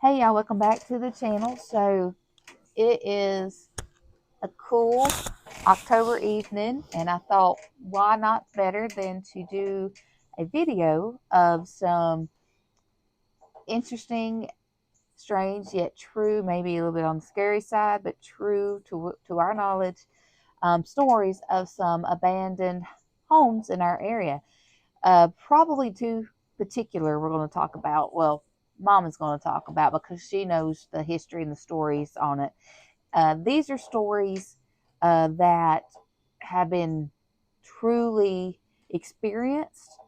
Hey y'all, welcome back to the channel. So it is a cool October evening, and I thought why not better than to do a video of some interesting, strange yet true, maybe a little bit on the scary side, but true to our knowledge, stories of some abandoned homes in our area. Probably two particular we're going to talk about. Well, Mom is going to talk about because she knows the history and the stories on it. These are stories that have been truly experienced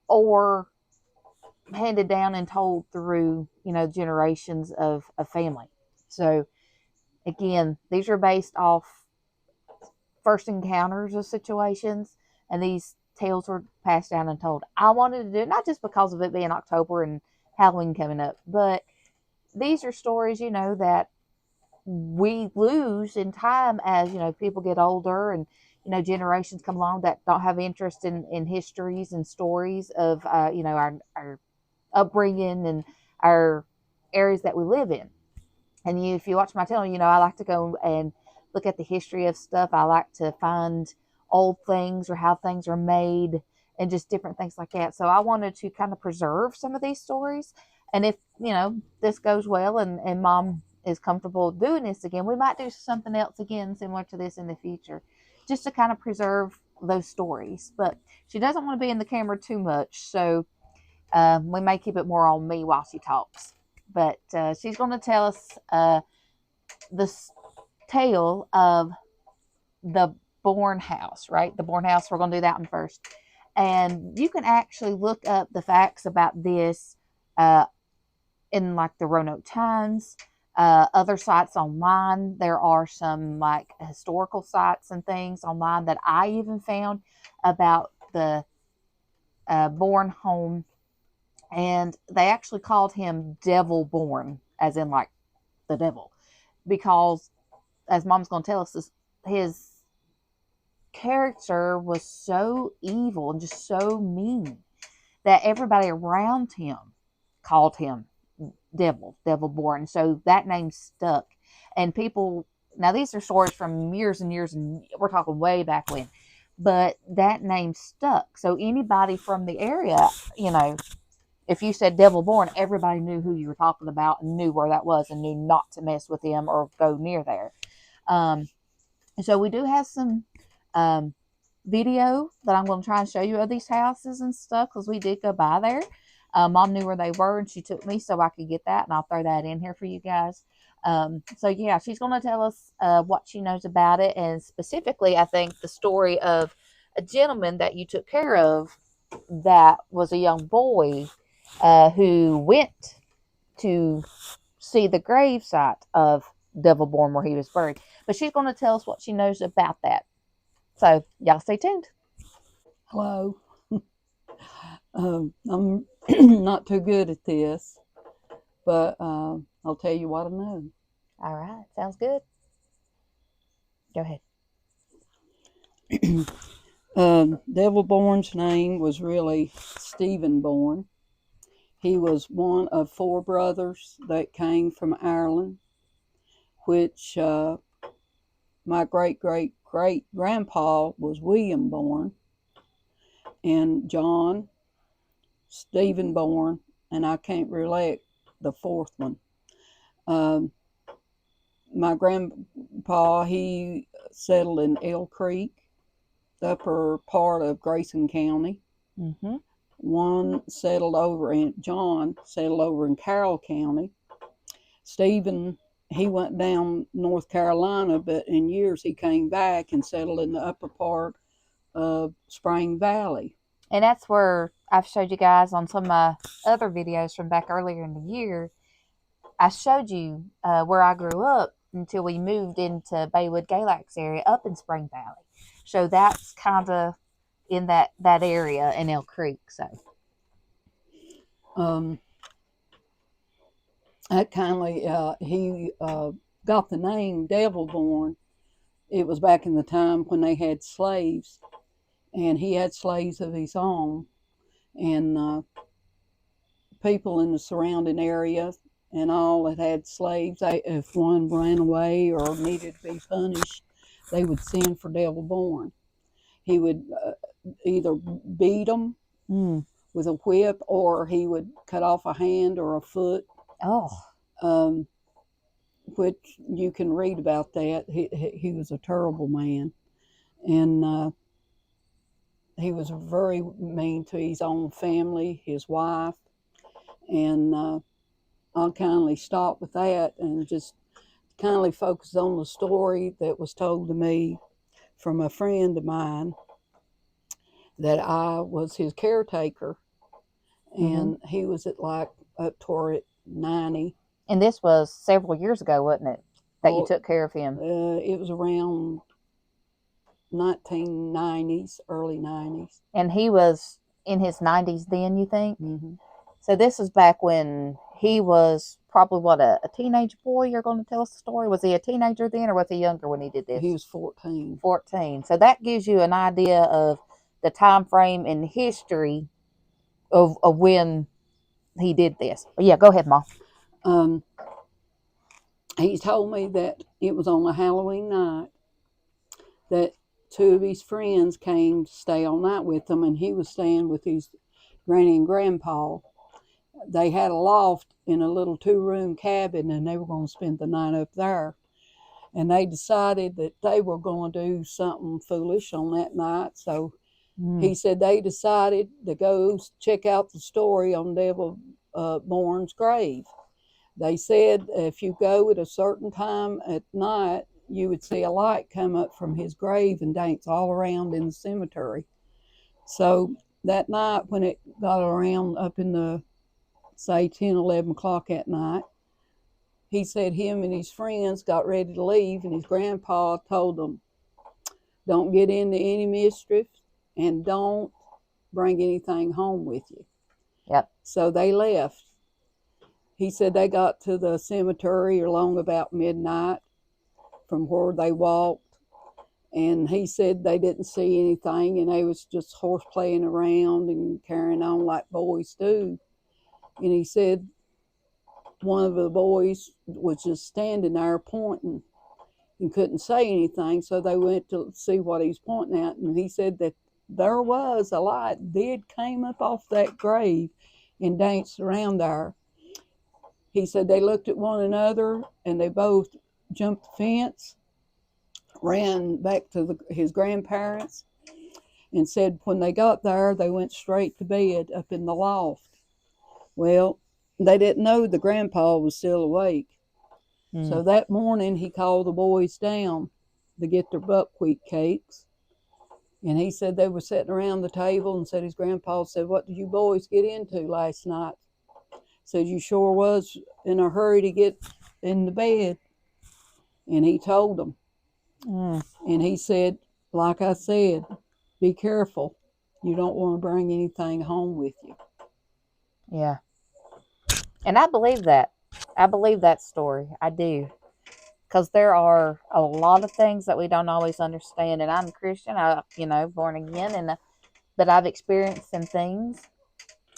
or handed down and told through, generations of family. So again, these are based off first encounters of situations, and these tales were passed down and told. I wanted to do it not just because of it being October and Halloween coming up, but these are stories, that we lose in time as, people get older and, generations come along that don't have interest in histories and stories of, our upbringing and our areas that we live in. And if you watch my channel, I like to go and look at the history of stuff. I like to find old things or how things are made and just different things like that. So I wanted to kind of preserve some of these stories. And if, this goes well and Mom is comfortable doing this again, we might do something else again similar to this in the future, just to kind of preserve those stories. But she doesn't want to be in the camera too much. So we may keep it more on me while she talks. But she's going to tell us the tale of the Bourne House, right? The Bourne House. We're going to do that one first. And you can actually look up the facts about this uh, in like the Roanoke Times, other sites online. There are some like historical sites and things online that I even found about the Bourne home, and they actually called him Devil Born, as in like the devil, because as Mom's going to tell us, his character was so evil and just so mean that everybody around him called him Devil Born. So that name stuck, and people. Now these are stories from years and years, and we're talking way back when, but that name stuck. So anybody from the area, if you said Devil Born, everybody knew who you were talking about and knew where that was and knew not to mess with him or go near there. Um, so we do have some um, video that I'm going to try and show you of these houses and stuff because we did go by there. Mom knew where they were and she took me so I could get that, and I'll throw that in here for you guys. So yeah, she's going to tell us what she knows about it, and specifically, I think the story of a gentleman that you took care of that was a young boy who went to see the gravesite of Devilborn where he was buried. But she's going to tell us what she knows about that. So y'all stay tuned. Hello. I'm not too good at this, but I'll tell you what I know. All right, sounds good. Go ahead. Devil Born's name was really Stephen Born. He was one of four brothers that came from Ireland, which my great great great grandpa was William Born, and John, Stephen Born, and I can't relate the fourth one. Um, my grandpa, he settled in Elk Creek, the upper part of Grayson County. Mm-hmm. John settled over in Carroll County. Stephen, he went down North Carolina, but in years he came back and settled in the upper part of Spring Valley. And that's where I've showed you guys on some of my other videos from back earlier in the year. I showed you where I grew up until we moved into Baywood Galax area up in Spring Valley. So that's kind of in that area in Elk Creek. So Um, that kindly, he got the name Devil Born. It was back in the time when they had slaves, and he had slaves of his own, and people in the surrounding area and all that had slaves, if one ran away or needed to be punished, they would send for Devil Born. He would either beat them with a whip, or he would cut off a hand or a foot. Which you can read about that. He was a terrible man, and he was very mean to his own family, his wife, and I'll kindly stop with that and just kindly focus on the story that was told to me from a friend of mine that I was his caretaker, and he was at like up toward 90. And this was several years ago, wasn't it, that you took care of him? It was around 1990s, early 90s. And he was in his 90s then, you think? Mm-hmm. So this was back when he was probably, what, a teenage boy? You're going to tell us the story? Was he a teenager then, or was he younger when he did this? He was 14. 14. So that gives you an idea of the time frame in history of when he did this. But yeah, go ahead, Mom. He told me that it was on a Halloween night that two of his friends came to stay all night with him, and he was staying with his granny and grandpa. They had a loft in a little 2-room cabin, and they were going to spend the night up there. And they decided that they were going to do something foolish on that night. So he said they decided to go check out the story on Devil Born's grave. They said if you go at a certain time at night, you would see a light come up from his grave and dance all around in the cemetery. So that night, when it got around up in the, say, 10, 11 o'clock at night, he said him and his friends got ready to leave, and his grandpa told them, don't get into any mischief and don't bring anything home with you. Yep. So they left. He said they got to the cemetery along about midnight from where they walked, and he said they didn't see anything, and they was just horse playing around and carrying on like boys do. And he said one of the boys was just standing there pointing and couldn't say anything, so they went to see what he was pointing at, and he said that there was a light did came up off that grave and danced around there. He said they looked at one another, and they both jumped the fence, ran back to his grandparents, and said when they got there, they went straight to bed up in the loft. Well, they didn't know the grandpa was still awake. So that morning, he called the boys down to get their buckwheat cakes. And he said they were sitting around the table, and said his grandpa said, what did you boys get into last night? Said, you sure was in a hurry to get in the bed. And he told them. And he said, like I said, be careful. You don't want to bring anything home with you. Yeah. And I believe that. I believe that story. I do. Because there are a lot of things that we don't always understand. And I'm a Christian, born again, but I've experienced some things.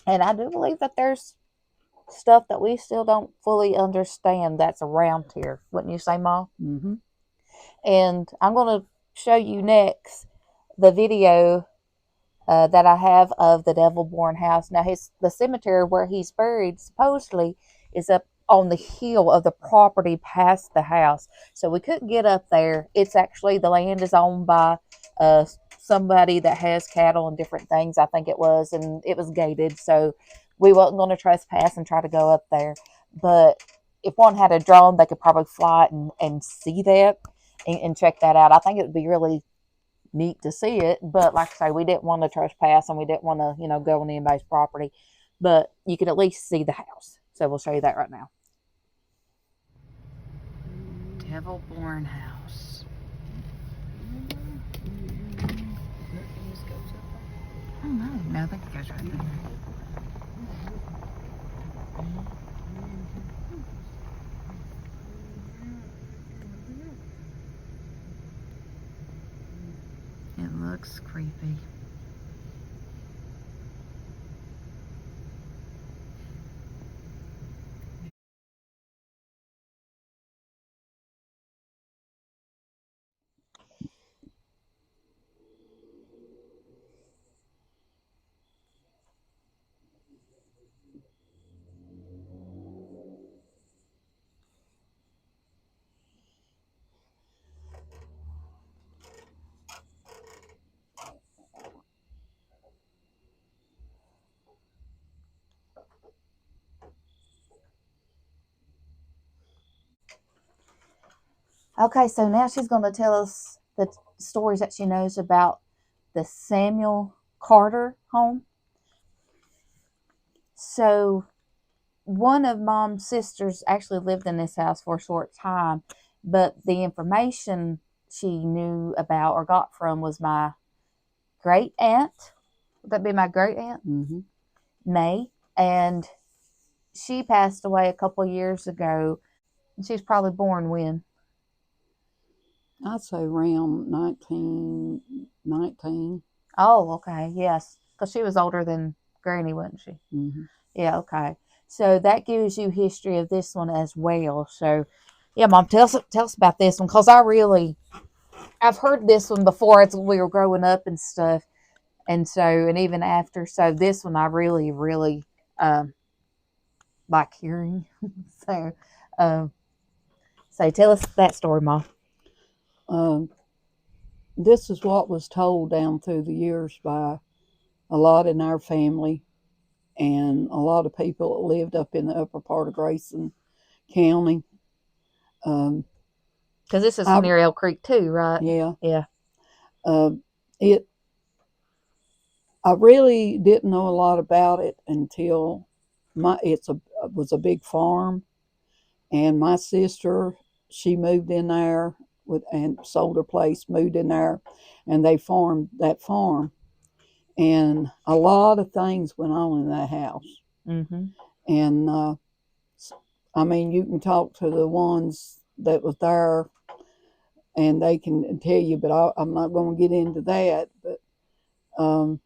And I do believe that there's stuff that we still don't fully understand that's around here. Wouldn't you say, Ma? Mm-hmm. And I'm going to show you next the video that I have of the Devil Born house. Now, the cemetery where he's buried supposedly is up on the hill of the property past the house. So we couldn't get up there. It's actually, the land is owned by somebody that has cattle and different things, I think it was, and it was gated. So we wasn't going to trespass and try to go up there. But if one had a drone, they could probably fly and see that and check that out. I think it would be really neat to see it, but like I say, we didn't want to trespass and we didn't want to, go on anybody's property, but you can at least see the house. So we'll show you that right now. Devil Born house. Oh no, I think it goes right there. It looks creepy. Okay, so now she's going to tell us the stories that she knows about the Samuel Carter home. So, one of Mom's sisters actually lived in this house for a short time, but the information she knew about or got from was my great aunt. Would that be my great aunt? Mm-hmm. May. And she passed away a couple years ago. She was probably born when? I'd say around 1919. Oh, okay. Yes. Because she was older than Granny, wasn't she? Mm-hmm. Yeah, okay. So that gives you history of this one as well. So, yeah, Mom, tell us about this one because I've heard this one before as we were growing up and stuff, and so and even after. So this one I really um, like hearing. so, um, so tell us that story, Mom. Um, this is what was told down through the years by a lot in our family and a lot of people that lived up in the upper part of Grayson County. Um, Because this is I near Elk Creek too, right? yeah, Yeah. uh, it. I really didn't know a lot about it until it's a was a big farm, and my sister she moved in there with and sold her place, moved in there, and they farmed that farm, and a lot of things went on in that house, Mm-hmm. and I mean you can talk to the ones that was there and they can tell you, but I'm not going to get into that. But um,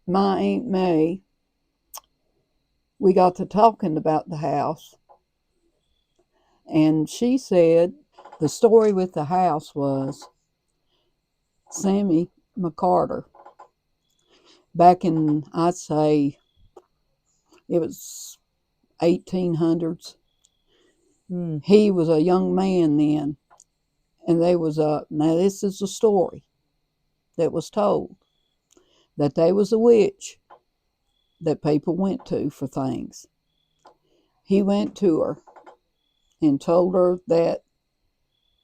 my Aunt May, we got to talking about the house, and she said the story with the house was Sammy McCarter, back in, I'd say, it was 1800s. Mm. He was a young man then, and now this is a story that was told, that there was a witch that people went to for things. He went to her and told her that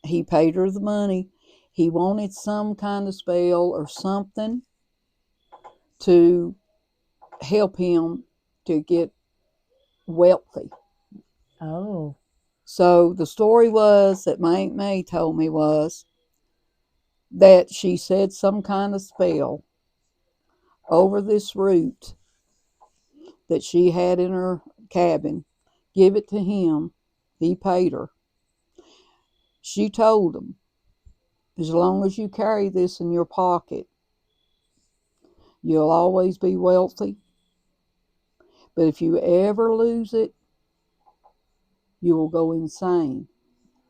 he paid her the money. He wanted some kind of spell or something to help him to get wealthy. Oh. So the story was that my Aunt May told me was that she said some kind of spell over this root that she had in her cabin. Give it to him. He paid her. She told him, as long as you carry this in your pocket, you'll always be wealthy. But if you ever lose it, you will go insane.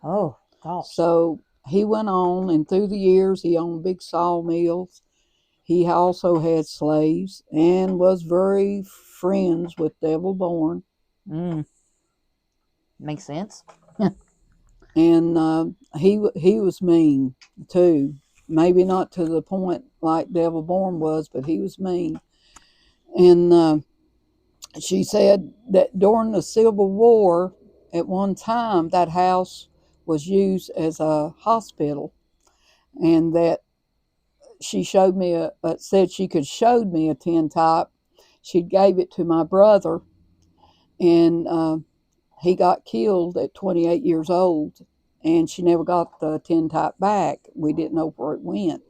Oh, gosh. So he went on, and through the years, he owned big sawmills. He also had slaves and was very friends with Devil Born. Mm. Makes sense. And he was mean too. Maybe not to the point like Devil Born was, but he was mean. And she said that during the Civil War, at one time, that house was used as a hospital, and that she showed me said she could showed me a tintype. She gave it to my brother, and he got killed at 28 years old, and she never got the tintype back. We didn't know where it went,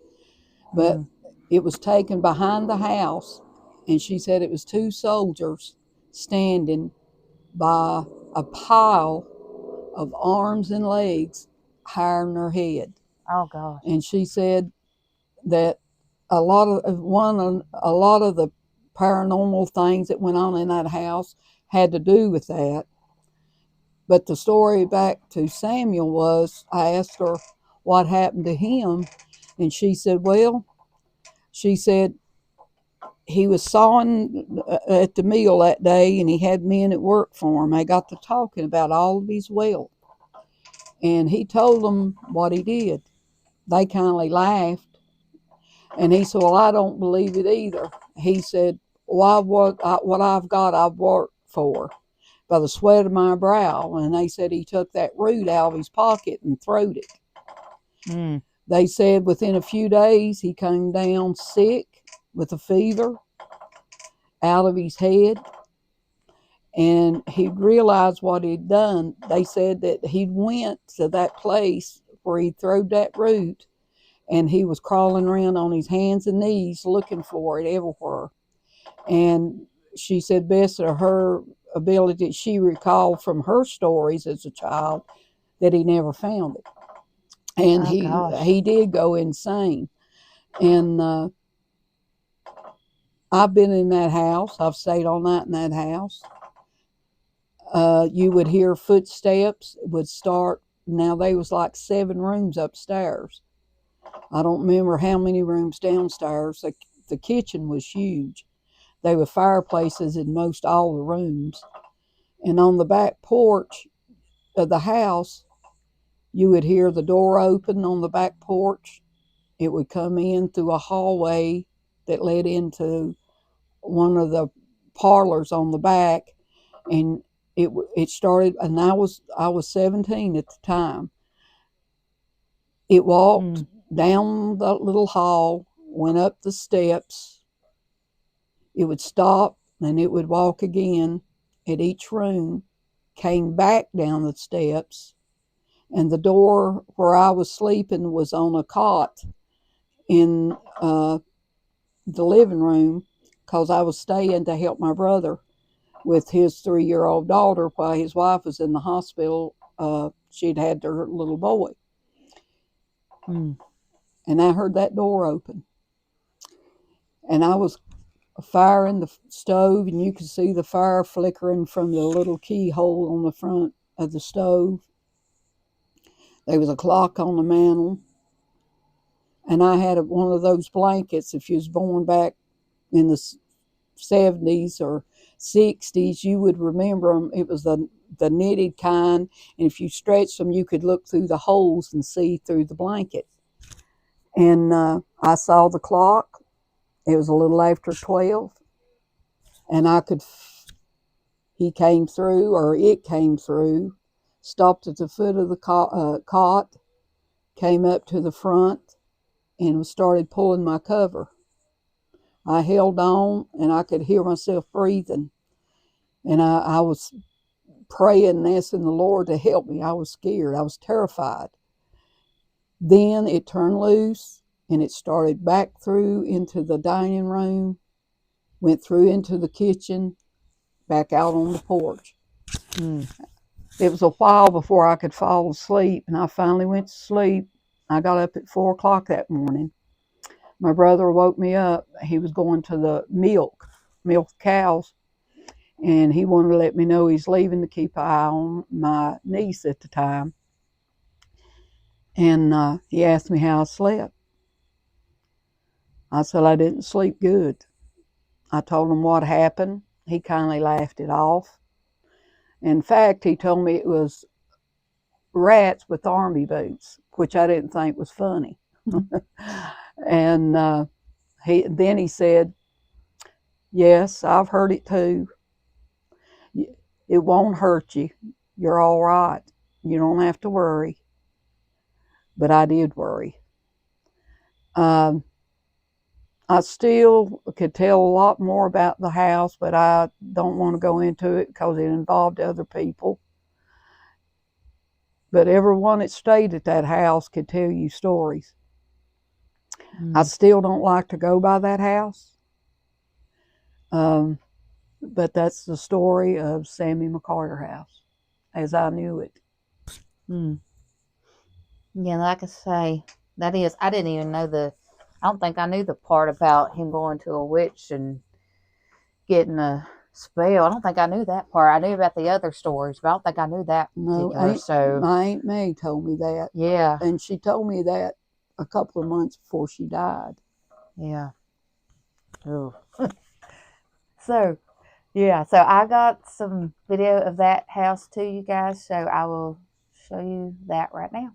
but Mm. it was taken behind the house, and she said it was two soldiers standing by a pile of arms and legs higher than her head. Oh, gosh. And she said that a lot of the paranormal things that went on in that house had to do with that. But the story back to Samuel was, I asked her what happened to him, and she said, well, she said he was sawing at the mill that day, and he had men at work for him. They got to talking about all of his wealth, and he told them what he did. They kindly laughed, and he said, well, I don't believe it either. He said, well, what I've got, I've worked for. by the sweat of my brow. And they said he took that root out of his pocket and throwed it. Mm. They said within a few days he came down sick with a fever out of his head, and he realized what he'd done. They said that he went to that place where he threw that root, and he was crawling around on his hands and knees looking for it everywhere. And she said best of her ability, she recalled from her stories as a child that he never found it. And Oh gosh. he did go insane. And I've been in that house. I've stayed all night in that house. You would hear footsteps. It would start. Now they was like 7 rooms upstairs. I don't remember how many rooms downstairs. The kitchen was huge. There were fireplaces in most all the rooms. And on the back porch of the house, you would hear the door open on the back porch. It would come in through a hallway that led into one of the parlors on the back, and it started. And I was 17 at the time. It walked Mm. down the little hall, went up the steps. It would stop, and it would walk again at each room, came back down the steps, and the door where I was sleeping was on a cot in the living room, because I was staying to help my brother with his 3-year-old daughter while his wife was in the hospital. She'd had her little boy. Mm. And I heard that door open. And I was firing the stove, and you could see the fire flickering from the little keyhole on the front of the stove. There was a clock on the mantle. And I had one of those blankets. If you was born back in the 70s or 60s, you would remember them. It was the knitted kind, and if you stretched them, you could look through the holes and see through the blanket. And I saw the clock. It was a little after 12, and he came through, or it came through, stopped at the foot of the cot, came up to the front, and started pulling my cover. I held on, and I could hear myself breathing. And I was praying and asking the Lord to help me. I was scared. I was terrified. Then it turned loose, and it started back through into the dining room, went through into the kitchen, back out on the porch. Mm. It was a while before I could fall asleep, and I finally went to sleep. I got up at 4 o'clock that morning. My brother woke me up. He was going to the milk cows, and he wanted to let me know he's leaving to keep an eye on my niece at the time. And he asked me how I slept. I said I didn't sleep good. I told him what happened. He kindly laughed it off. In fact, he told me it was rats with army boots, which I didn't think was funny. And then he said, "Yes, I've heard it too. It won't hurt you. You're all right. You don't have to worry." But I did worry. Um, I still could tell a lot more about the house, but I don't want to go into it because it involved other people. But everyone that stayed at that house could tell you stories. I Mm. still don't like to go by that house. Um, but that's the story of Sammy McCarter House as I knew it. Mm. Yeah, like I say, that is. I didn't even know the. I don't think I knew the part about him going to a witch and getting a spell. I don't think I knew that part. I knew about the other stories, but I don't think I knew that No, particular. So my Aunt May told me that. yeah, And she told me that a couple of months before she died. yeah. Ooh. So yeah, so I got some video of that house too, you guys. So I will show you that right now.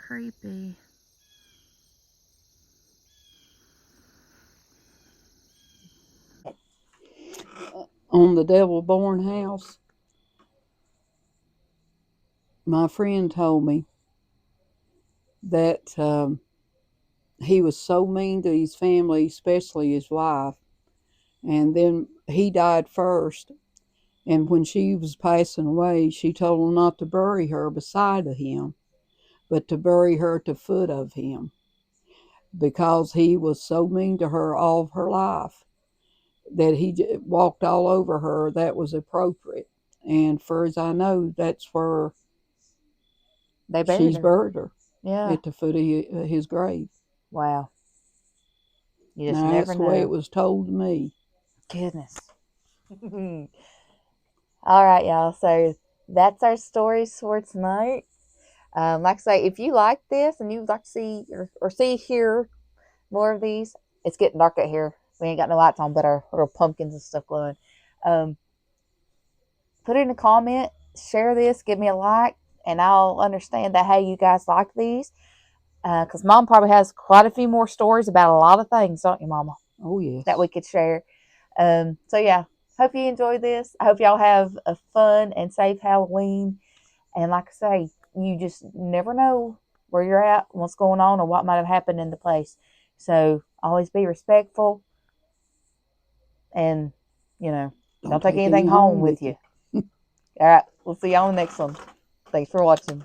creepy. On the Devil Born house, my friend told me that he was so mean to his family, especially his wife. And then he died first. And when she was passing away, she told him not to bury her beside of him, but to bury her at the foot of him, because he was so mean to her all of her life that he walked all over her. That was appropriate. And for as I know, that's where They buried she's her. buried her, Yeah. at the foot of his grave. Wow. You just Now, never that's the way it know. was told to me. Goodness. All right, y'all. So that's our stories for tonight. Like I say, if you like this and you'd like to see or hear more of these, it's getting dark out here. We ain't got no lights on, but our little pumpkins and stuff glowing. Um, put it in a comment, share this, give me a like, and I'll understand that hey, you guys like these. Because Mom probably has quite a few more stories about a lot of things, don't you, Mama? Oh, That we yes. could share. So yeah, hope you enjoyed this. I hope y'all have a fun and safe Halloween. And like I say, you just never know where you're at, what's going on, or what might have happened in the place. So always be respectful and, you know, Don't don't take take any anything home home with with you. you. All right, we'll see y'all on the next one. Thanks for watching.